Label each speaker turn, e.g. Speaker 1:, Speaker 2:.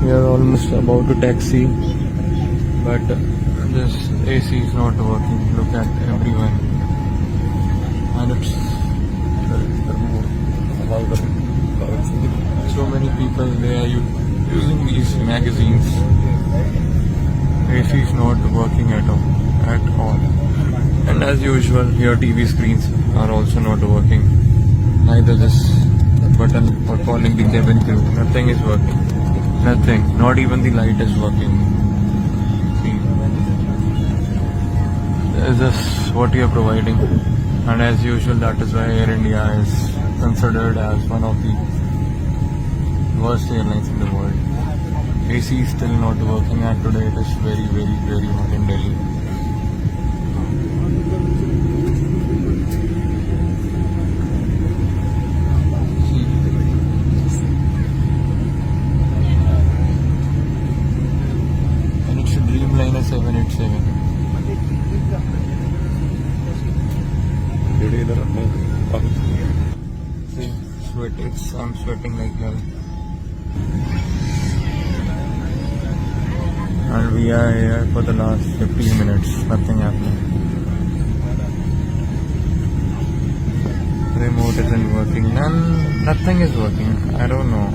Speaker 1: We are almost about to taxi, but this AC is not working. Look at everyone, and it's so many people. They are using these magazines. AC is not working at all. And as usual, your TV screens are also not working. Neither this button for calling the cabin crew. Nothing is working. Nothing. Not even the light is working. See, is this what you are providing? And as usual, that is why Air India is considered as one of the worst airlines in the world. AC is still not working, and today it is very, very, very hot in Delhi. And it's a Dreamliner 787. See, I'm sweating like hell. And we are here for the last 15 minutes, nothing happening. Remote isn't working, nothing is working. I don't know.